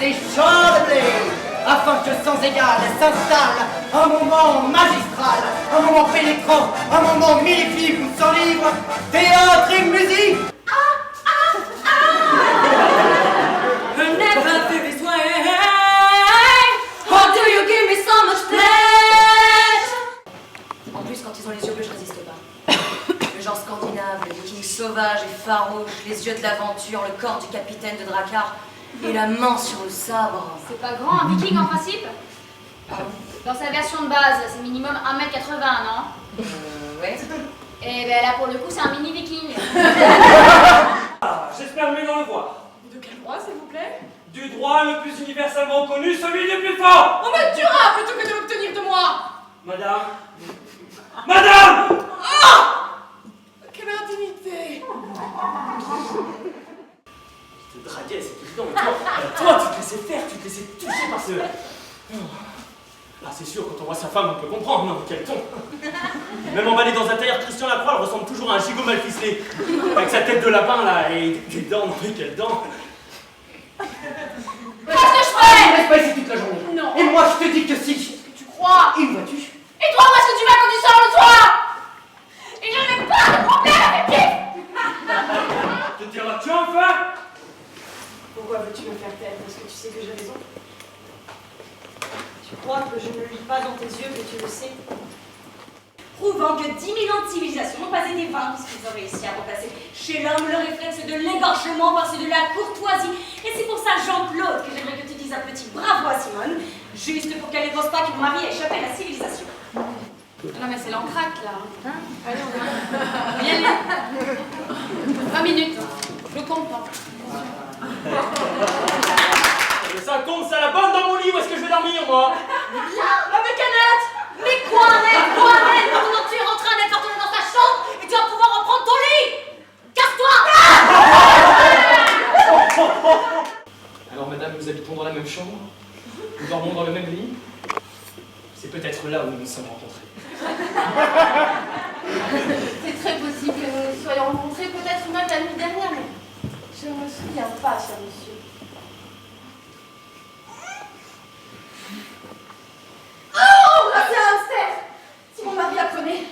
ces champs de blé, afin que sans égal s'installe un moment magistral, un moment pénétrant, un moment millefime sans livre, théâtre et musique. Never feel this way. How do you give me so much pleasure? En plus, quand ils ont les yeux bleus, je résiste pas. Le genre scandinave, le viking sauvage et farouche, les yeux de l'aventure, le corps du capitaine de Drakkar et la main sur le sabre. C'est pas grand, un viking en principe? Dans sa version de base, c'est minimum 1m80, non? Ouais. Et ben là, pour le coup, c'est un mini viking. J'espère mieux dans le voir. De quel droit, s'il vous plaît? Du droit le plus universellement connu, celui du plus fort. On me tuera plutôt que de l'obtenir de moi. Madame. Madame. Quelle intimité. Je te draguais, c'est évident. Toi, tu te laissais faire, tu te laissais toucher par ce... Ah, c'est sûr, quand on voit sa femme, on peut comprendre, non? Quel ton. Même emballé dans un tailleur Christian Lacroix, elle ressemble toujours à un gigot mal ficelé. Avec sa tête de lapin, là, et des dents, non mais quelles dents. Qu'est-ce que je fais? Tu restes pas ici toute la journée. Non. Et moi, je te dis que si. Qu'est-ce que tu crois? Et où vas-tu? Et toi, où est-ce que tu vas quand tu sors le soir? Et je n'ai pas de problème avec lui. Te diras-tu enfin? Pourquoi veux-tu me faire taire? Parce que tu sais que j'ai raison. Tu crois que je ne lis pas dans tes yeux que tu le sais? Prouvant que 10 000 ans de civilisation n'ont pas été vains puisqu'ils ont réussi à remplacer chez l'homme le réflexe de l'égorgement par celui de la courtoisie. Et c'est pour ça, Jean-Claude, que j'aimerais que tu dises un petit bravo à Simone, juste pour qu'elle ne pense pas que mon mari a échappé à la civilisation. Non mais c'est l'encraque là. Hein? Allez, on y va. 20 minutes. Je compte pas. Ça compte, ça la bonne dans mon lit, où est-ce que je vais dormir, moi? La mécanette! Mais quoi, Annette? Maintenant tu es rentré, Annette, va retourner dans ta chambre et tu vas pouvoir reprendre ton lit! Casse-toi! Alors, madame, nous habitons dans la même chambre? Nous dormons dans le même lit? C'est peut-être là où nous nous sommes rencontrés. C'est très possible que nous nous soyons rencontrés peut-être même la nuit dernière, mais je ne me souviens pas, cher monsieur. Oh, là c'est un hamster! Si mon mari apprenait.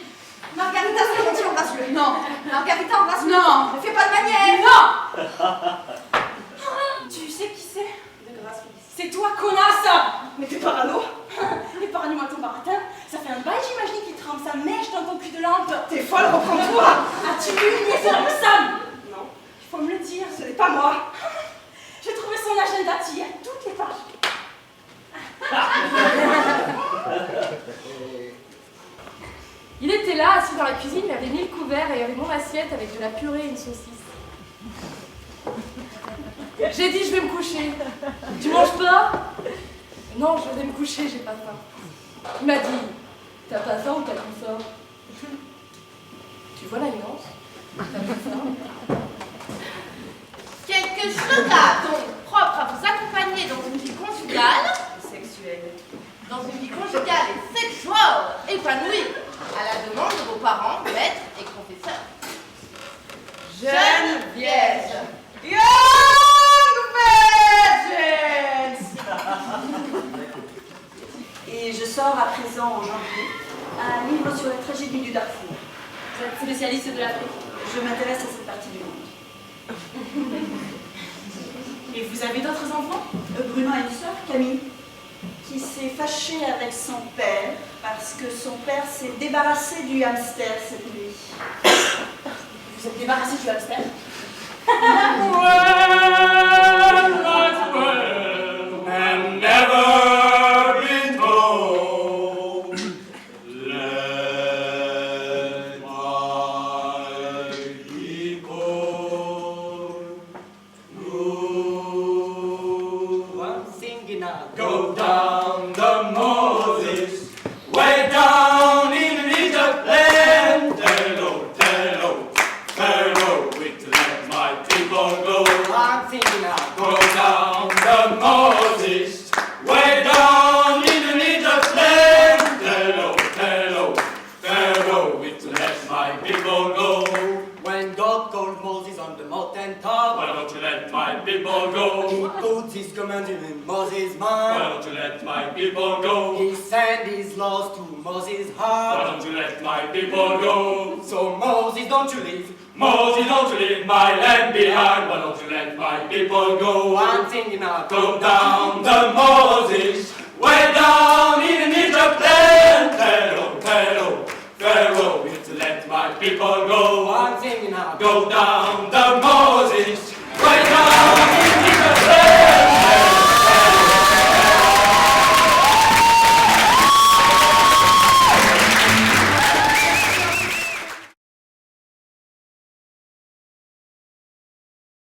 Margarita, c'est embrasse-le. Non. Margarita, embrasse-le. Non. Ne fais pas de manière. Non. Tu sais qui c'est? De grâce, c'est toi, connasse! Mais t'es parano. Épargne-moi ton baratin. Ça fait un bail, j'imagine, qu'il trempe sa mèche dans ton cul de lampe. T'es folle, reprends-toi. As-tu humilié ce homme sale? Non. Il faut me le dire, ce n'est pas moi. J'ai trouvé son agenda, tu y as toutes les pages. Il était là, assis dans la cuisine, il avait mis le couvert et il avait mon assiette avec de la purée et une saucisse. J'ai dit, je vais me coucher. Tu manges pas? Non, je vais me coucher, j'ai pas faim. Il m'a dit, t'as pas faim ou t'as plus faim? Tu vois la nuance? T'as plus faim? Quelques slogans donc propres à vous accompagner dans une vie conjugale, Sexuelle. dans une vie conjugale et sexuelle épanouie, à la demande de vos parents, maîtres et confesseurs. Jeune vierge. Young Virgins! Et je sors à présent en janvier un livre sur la tragédie du Darfour. Vous êtes spécialiste de l'Afrique. Je m'intéresse à cette partie du monde. Et vous avez d'autres enfants? Bruno a une sœur, Camille, qui s'est fâchée avec son père parce que son père s'est débarrassé du hamster cette nuit. Vous êtes débarrassé du hamster? And never been told. Let my people go. One thing now. Go down the Moses, way down in Egypt land. Hello, hello, hello, with let my people go. One thing now. Go down the Moses, way down in Egypt land. Hello, hello, hello, with let my people go. When God called Moses on the mountain top, Why don't you let my people go? He put his command in Moses' Why mind. don't you let my people go? He sent his laws to Moses' Why heart. don't you let my people go? So Moses, don't you leave. Moses, don't you leave my land behind. Why don't you let my people go? One thing in our Go down the Moses, way down in Egypt land. Pharaoh, Pharaoh, Pharaoh, you to let my people go. One thing in our Go down